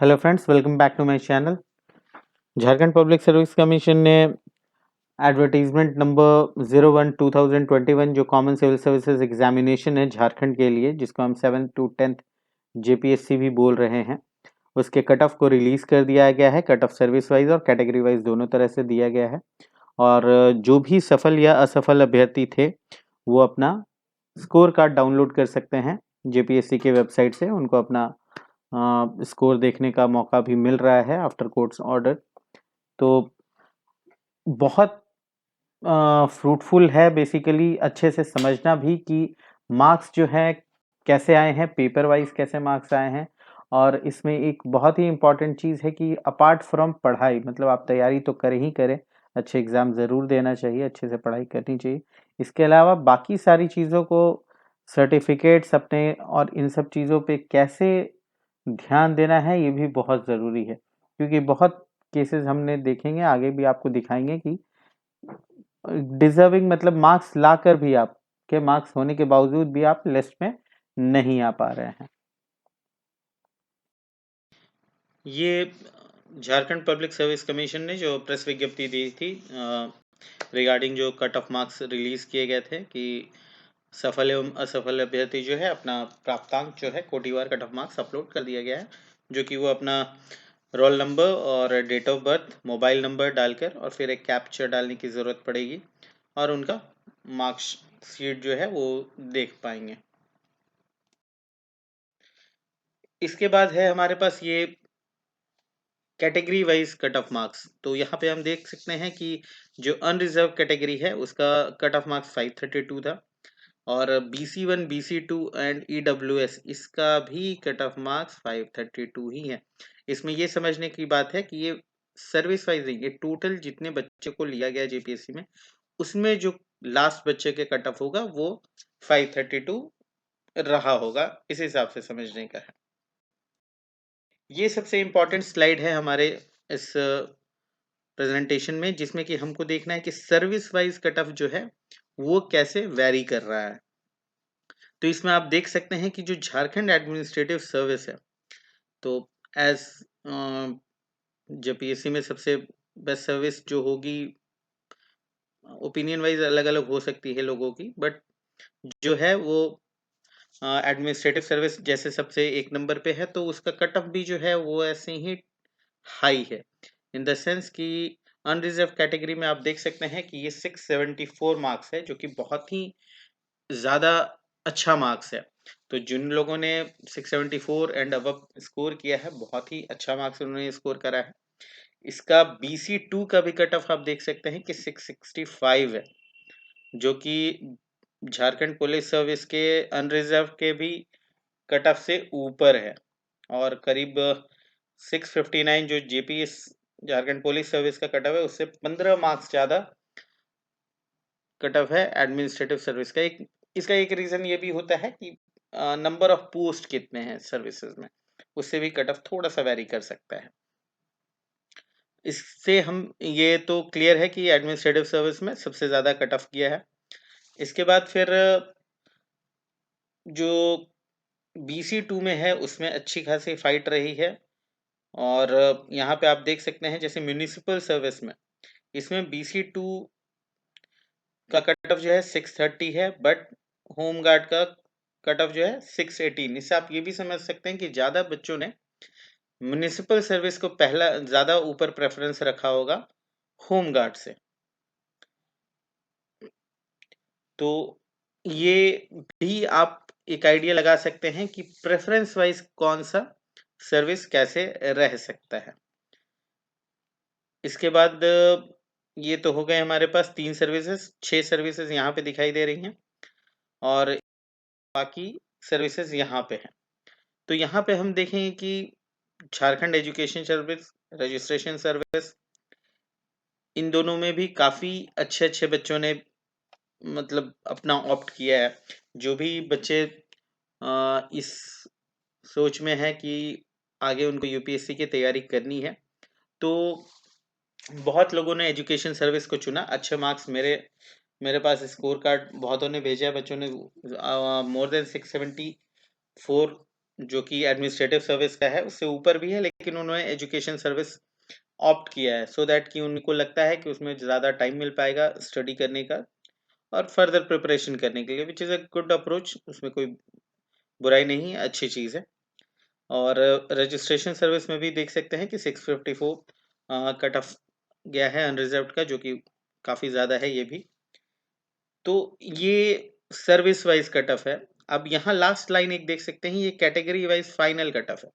Hello friends, welcome back to my channel. Jharkhand public service commission ने advertisement number 01/2021 जो common civil services examination है झारखंड के लिए, जिसको हम 7th to 10th जेपीएससी भी बोल रहे हैं, उसके कट ऑफ को रिलीज कर दिया गया है। कट ऑफ सर्विस वाइज और कैटेगरी वाइज दोनों तरह से दिया गया है। और जो भी सफल या असफल अभ्यर्थी थे वो अपना स्कोर कार्ड डाउनलोड कर सकते हैं जेपीएससी के वेबसाइट से। उनको अपना स्कोर देखने का मौका भी मिल रहा है आफ्टर कोर्ट्स ऑर्डर। तो बहुत फ्रूटफुल है बेसिकली अच्छे से समझना भी कि मार्क्स जो है कैसे आए हैं, पेपर वाइज कैसे मार्क्स आए हैं। और इसमें एक बहुत ही इम्पॉर्टेंट चीज़ है कि अपार्ट फ्रॉम पढ़ाई, मतलब आप तैयारी तो करें ही करें, अच्छे एग्ज़ाम ज़रूर देना चाहिए, अच्छे से पढ़ाई करनी चाहिए। इसके अलावा बाकी सारी चीज़ों को, सर्टिफिकेट्स अपने और इन सब चीज़ों पे कैसे ध्यान देना है, ये भी बहुत ज़रूरी है। क्योंकि बहुत केसेस हमने देखेंगे, आगे भी आपको दिखाएंगे कि डिजर्विंग मतलब मार्क्स लाकर भी आपके मार्क्स होने के बावजूद भी आप लिस्ट में नहीं आ पा रहे हैं। ये झारखंड पब्लिक सर्विस कमीशन ने जो प्रेस विज्ञप्ति दी थी रिगार्डिंग जो कट ऑफ मार्क्स रिलीज किए गए थे कि सफल एवं असफल अभ्यर्थी जो है अपना प्राप्तांक जो है कोटिवार कट ऑफ मार्क्स अपलोड कर दिया गया है, जो कि वो अपना रोल नंबर और date of birth, mobile number डालकर और फिर एक कैप्चर डालने की ज़रूरत पड़ेगी और उनका मार्क्स शीट जो है वो देख पाएंगे। इसके बाद है हमारे पास ये category wise cut off marks. तो यहाँ पे हम देख सकते हैं कि जो अनरिजर्व कैटेगरी है उसका कट ऑफ मार्क्स 532 था और BC1 BC2 एंड EWS इसका भी कट ऑफ मार्क्स 532 ही है। इसमें ये समझने की बात है कि ये सर्विस वाइज नहीं, ये टोटल जितने बच्चे को लिया गया जेपीएससी में उसमें जो लास्ट बच्चे के कट ऑफ होगा वो 532 रहा होगा, इस हिसाब से समझने का है। ये सबसे इम्पोर्टेंट स्लाइड है हमारे इस प्रेजेंटेशन में, जिसमें कि हमको देखना है कि सर्विस वाइज कट ऑफ जो है वो कैसे वेरी कर रहा है। तो इसमें आप देख सकते हैं कि जो झारखंड एडमिनिस्ट्रेटिव सर्विस है, तो एज जेपीएससी में सबसे बेस्ट सर्विस जो होगी, ओपिनियन वाइज अलग अलग हो सकती है लोगों की, बट जो है वो एडमिनिस्ट्रेटिव सर्विस जैसे सबसे एक नंबर पे है, तो उसका कट ऑफ भी जो है वो ऐसे ही हाई है। इन द सेंस कि अनरिजर्व कैटेगरी में आप देख सकते हैं कि ये 674 मार्क्स है, जो कि बहुत ही ज़्यादा अच्छा मार्क्स है। तो जिन लोगों ने 674 एंड अबव स्कोर किया है, बहुत ही अच्छा मार्क्स उन्होंने स्कोर करा है। इसका BC2 का भी कट ऑफ आप देख सकते हैं कि 665 है, जो कि झारखंड पुलिस सर्विस के अनरिजर्व के भी कट ऑफ से ऊपर है। और करीब 659 जो जेपीएस झारखंड पुलिस सर्विस का कट ऑफ है उससे 15 मार्क्स ज़्यादा कट ऑफ है एडमिनिस्ट्रेटिव सर्विस का। एक इसका एक रीज़न ये भी होता है कि नंबर ऑफ पोस्ट कितने हैं सर्विसेज में, उससे भी कट ऑफ थोड़ा सा वेरी कर सकता है। इससे हम ये तो क्लियर है कि एडमिनिस्ट्रेटिव सर्विस में सबसे ज़्यादा कट ऑफ किया है। इसके बाद फिर जो BC2 में है उसमें अच्छी खासी फाइट रही है। और यहाँ पे आप देख सकते हैं जैसे म्यूनिसिपल सर्विस में, इसमें BC2 का कट ऑफ जो है 630 है, बट होम गार्ड का कट ऑफ जो है 618। इससे आप ये भी समझ सकते हैं कि ज़्यादा बच्चों ने म्युनिसिपल सर्विस को पहला ज़्यादा ऊपर प्रेफरेंस रखा होगा होम गार्ड से। तो ये भी आप एक आइडिया लगा सकते हैं कि प्रेफरेंस वाइज कौन सा सर्विस कैसे रह सकता है। इसके बाद ये तो हो गए हमारे पास 3 सर्विसेज, 6 सर्विसेज यहाँ पे दिखाई दे रही हैं और बाकी सर्विसेज यहाँ पे हैं। तो यहाँ पे हम देखेंगे कि Jharkhand education service, registration service, इन दोनों में भी काफ़ी अच्छे-अच्छे बच्चों ने मतलब अपना ऑप्ट किया है। जो भी बच्चे इस सोच में है कि आगे उनको यूपीएससी की तैयारी करनी है, तो बहुत लोगों ने एजुकेशन सर्विस को चुना। अच्छे मार्क्स मेरे पास स्कोर कार्ड बहुतों ने भेजा है, बच्चों ने मोर देन 674 जो कि एडमिनिस्ट्रेटिव सर्विस का है उससे ऊपर भी है, लेकिन उन्होंने एजुकेशन सर्विस ऑप्ट किया है सो दैट कि उनको लगता है कि उसमें ज़्यादा टाइम मिल पाएगा स्टडी करने का और फर्दर प्रिपरेशन करने के लिए, which is a good approach. उसमें कोई बुराई नहीं है, अच्छी चीज़ है। और रजिस्ट्रेशन सर्विस में भी देख सकते हैं कि 654 कट ऑफ गया है अनरिजर्व्ड का, जो कि काफ़ी ज़्यादा है ये भी। तो ये सर्विस वाइज कट ऑफ है। अब यहाँ लास्ट लाइन एक देख सकते हैं, ये category wise final cut off है।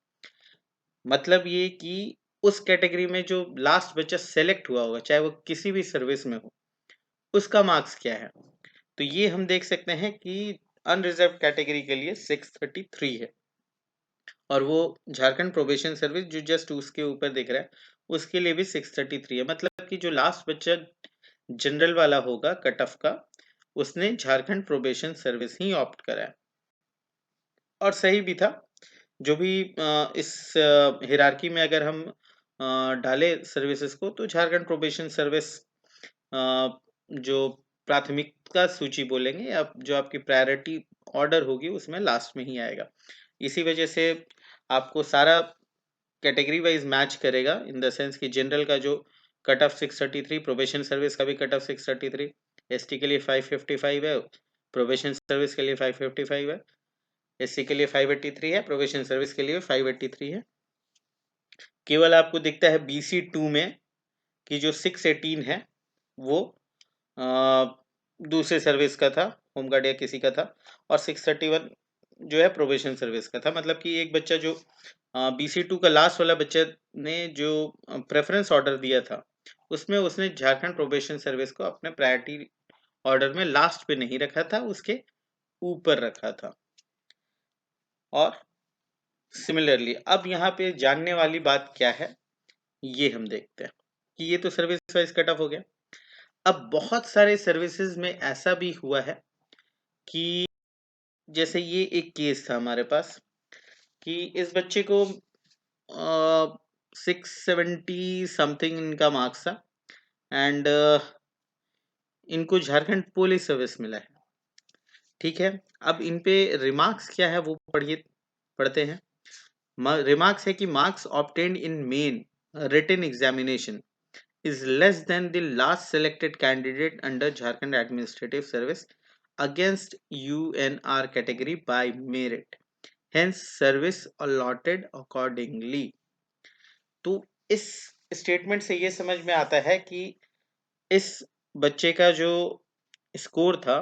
मतलब ये कि उस कैटेगरी में जो लास्ट बच्चा सेलेक्ट हुआ होगा, चाहे वो किसी भी सर्विस में हो, उसका मार्क्स क्या है। तो ये हम देख सकते हैं कि अनरिजर्व कैटेगरी के लिए 633 है, और वो झारखंड प्रोबेशन सर्विस जो जस्ट उसके ऊपर दिख रहा है उसके लिए भी 633 है। मतलब कि जो लास्ट बच्चा जनरल वाला होगा कट ऑफ का, उसने झारखंड प्रोबेशन सर्विस ही ऑप्ट करा है, और सही भी था। जो भी इस हिरार्की में अगर हम डाले सर्विसेज को, तो झारखंड प्रोबेशन सर्विस जो प्राथमिकता सूची बोलेंगे या जो आपकी प्रायोरिटी ऑर्डर होगी उसमें लास्ट में ही आएगा। इसी वजह से आपको सारा कैटेगरी वाइज मैच करेगा, इन द सेंस कि जनरल का जो कट ऑफ 633, प्रोबेशन सर्विस का भी कट ऑफ 633, एसटी के लिए 555 है, प्रोबेशन सर्विस के लिए 555 है, एससी के लिए 583 है, प्रोबेशन सर्विस के लिए 583 है। केवल आपको दिखता है बीसी 2 में कि जो 618 है वो दूसरे सर्विस का था, होमगार्ड या किसी का था, और 631 जो है प्रोबेशन सर्विस का था। मतलब कि एक बच्चा जो BC2 का लास्ट वाला बच्चा ने जो प्रेफरेंस ऑर्डर दिया था, उसमें उसने झारखंड प्रोबेशन सर्विस को अपने प्रायोरिटी ऑर्डर में लास्ट पे नहीं रखा था, उसके ऊपर रखा था। और सिमिलरली अब यहाँ पे जानने वाली बात क्या है, ये हम देखते हैं कि ये तो सर्विस वाइज कट ऑफ हो गया। अब बहुत सारे सर्विसेज में ऐसा भी हुआ है कि जैसे ये एक केस था हमारे पास कि इस बच्चे को 670 समथिंग इनका मार्क्स था, एंड इनको झारखंड पुलिस सर्विस मिला है। ठीक है, अब इन पे रिमार्क्स क्या है वो पढ़ते हैं। रिमार्क्स है कि marks obtained in main written examination is less than the last selected candidate under Jharkhand Administrative Service against UNR category by merit. Hence, service allotted accordingly. तो इस स्टेटमेंट से ये समझ में आता है कि इस बच्चे का जो स्कोर था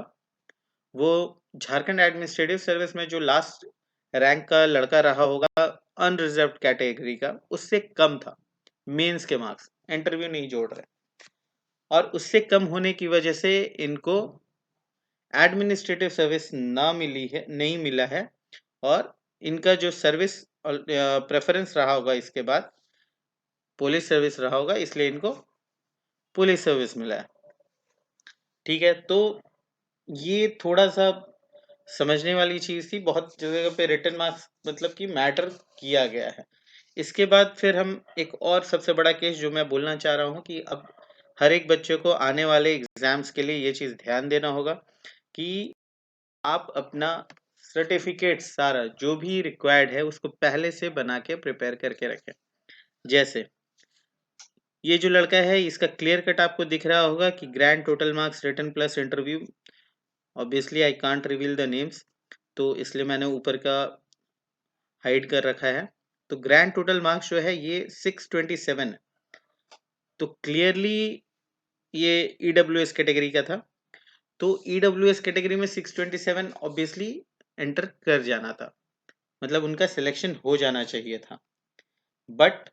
वो झारखंड एडमिनिस्ट्रेटिव सर्विस में जो लास्ट रैंक का लड़का रहा होगा अनरिजर्व्ड कैटेगरी का, उससे कम था मेंस के मार्क्स, इंटरव्यू नहीं जोड़ रहे, और उससे कम होने की वजह से इनको एडमिनिस्ट्रेटिव सर्विस नहीं मिला है, और इनका जो सर्विस प्रेफरेंस रहा होगा इसके बाद पुलिस सर्विस रहा होगा, इसलिए इनको पुलिस सर्विस मिला है। ठीक है, तो ये थोड़ा सा समझने वाली चीज थी। बहुत जगह पे रिटर्न मार्क्स मतलब कि मैटर किया गया है। इसके बाद फिर हम एक और सबसे बड़ा केस जो मैं बोलना चाह रहा हूँ कि अब हर एक बच्चे को आने वाले एग्जाम्स के लिए ये चीज ध्यान देना होगा कि आप अपना सर्टिफिकेट सारा जो भी रिक्वायर्ड है उसको पहले से बना के प्रिपेयर करके रखें। जैसे ये जो लड़का है इसका क्लियर कट आपको दिख रहा होगा कि grand total marks written plus interview, obviously I can't reveal the names, तो इसलिए मैंने ऊपर का हाइड कर रखा है। तो ग्रैंड टोटल मार्क्स जो है ये 627 है, तो क्लियरली ये EWS कैटेगरी का था। तो EWS कैटेगरी में 627 ऑब्वियसली एंटर कर जाना था, मतलब उनका सिलेक्शन हो जाना चाहिए था, बट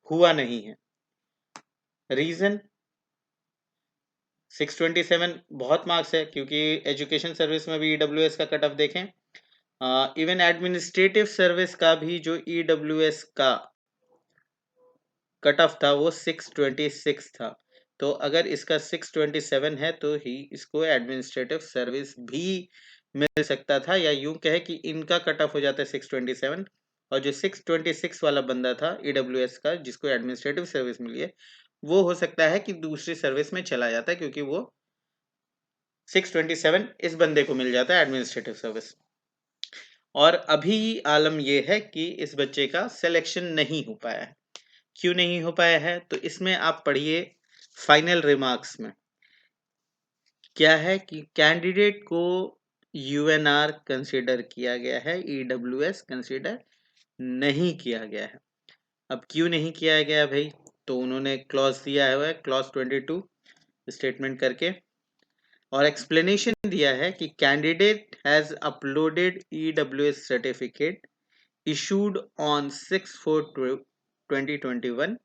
हुआ नहीं है। रीजन 627 बहुत मार्क्स है, क्योंकि एजुकेशन सर्विस में भी EWS का कट ऑफ देखें, इवन एडमिनिस्ट्रेटिव सर्विस का भी जो EWS का कट ऑफ था वो 626 था। तो अगर इसका 627 है तो ही इसको एडमिनिस्ट्रेटिव सर्विस भी मिल सकता था, या यूं कहे कि इनका कट ऑफ हो जाता है 627, और जो 626 वाला बंदा था EWS का जिसको एडमिनिस्ट्रेटिव सर्विस मिली है, वो हो सकता है कि दूसरी सर्विस में चला जाता है, क्योंकि वो 627 इस बंदे को मिल जाता है एडमिनिस्ट्रेटिव सर्विस। और अभी आलम ये है कि इस बच्चे का सिलेक्शन नहीं हो पाया है। क्यों नहीं हो पाया है? तो इसमें आप पढ़िए फाइनल रिमार्क्स में क्या है कि कैंडिडेट को यूएनआर कंसीडर किया गया है, ईडब्ल्यूएस कंसीडर नहीं किया गया है। अब क्यों नहीं किया गया भाई? तो उन्होंने क्लॉज दिया हुआ है, क्लॉज 22 स्टेटमेंट करके, और एक्सप्लेनेशन दिया है कि candidate has uploaded EWS certificate issued on 6/4/2021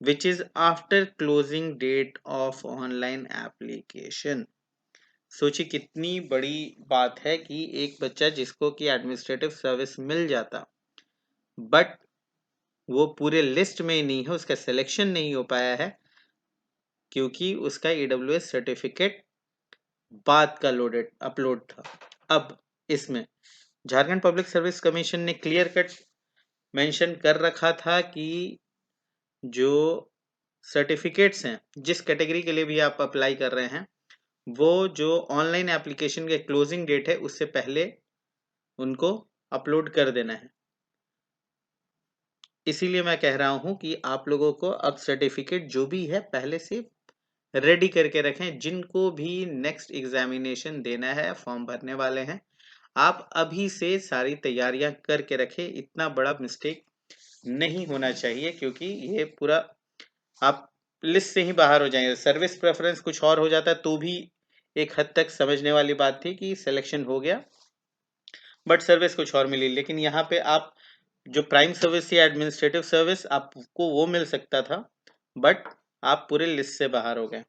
which is after closing date of online application। सोचिए कितनी बड़ी बात है कि एक बच्चा जिसको कि एडमिनिस्ट्रेटिव सर्विस मिल जाता, बट वो पूरे लिस्ट में नहीं है, उसका सिलेक्शन नहीं हो पाया है क्योंकि उसका ईडब्ल्यूएस सर्टिफिकेट बाद का अपलोड था। अब इसमें झारखंड पब्लिक सर्विस कमीशन ने क्लियर कट मेंशन कर रखा था कि जो सर्टिफिकेट्स हैं, जिस कैटेगरी के लिए भी आप अप्लाई कर रहे हैं, वो जो ऑनलाइन एप्लीकेशन के क्लोजिंग डेट है उससे पहले उनको अपलोड कर देना है। इसीलिए मैं कह रहा हूं कि आप लोगों को अब सर्टिफिकेट जो भी है पहले से रेडी करके रखें। जिनको भी नेक्स्ट एग्जामिनेशन देना है, फॉर्म भरने वाले हैं, आप अभी से सारी तैयारियां करके रखें। इतना बड़ा मिस्टेक नहीं होना चाहिए क्योंकि ये पूरा आप लिस्ट से ही बाहर हो जाएंगे। सर्विस प्रेफरेंस कुछ और हो जाता तो भी एक हद तक समझने वाली बात थी कि सिलेक्शन हो गया, बट सर्विस कुछ और मिली। लेकिन यहाँ पे आप जो प्राइम सर्विस या एडमिनिस्ट्रेटिव सर्विस आपको वो मिल सकता था, बट आप पूरे लिस्ट से बाहर हो गए।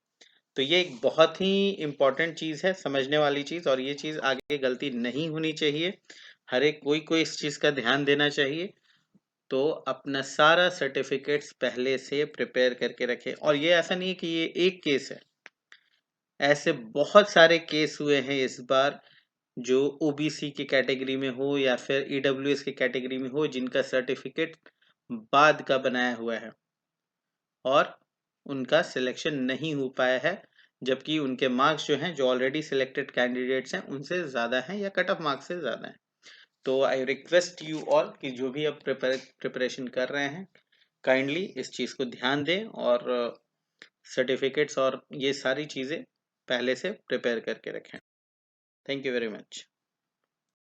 तो ये एक बहुत ही इम्पोर्टेंट चीज़ है, समझने वाली चीज़, और ये चीज़ आगे गलती नहीं होनी चाहिए। हर एक कोई इस चीज़ का ध्यान देना चाहिए। तो अपना सारा सर्टिफिकेट्स पहले से प्रिपेयर करके रखें। और ये ऐसा नहीं है कि ये एक केस है, ऐसे बहुत सारे केस हुए हैं इस बार जो ओबीसी की कैटेगरी में हो या फिर ईडब्ल्यूएस की कैटेगरी में हो, जिनका सर्टिफिकेट बाद का बनाया हुआ है और उनका सिलेक्शन नहीं हो पाया है, जबकि उनके मार्क्स जो हैं, जो ऑलरेडी सिलेक्टेड कैंडिडेट्स हैं, उनसे ज़्यादा हैं या कट ऑफ मार्क्स से ज़्यादा हैं। तो आई रिक्वेस्ट यू ऑल कि जो भी अब प्रिपरेशन कर रहे हैं, काइंडली इस चीज़ को ध्यान दें और सर्टिफिकेट्स और ये सारी चीज़ें पहले से प्रिपेयर करके रखें। Thank you very much.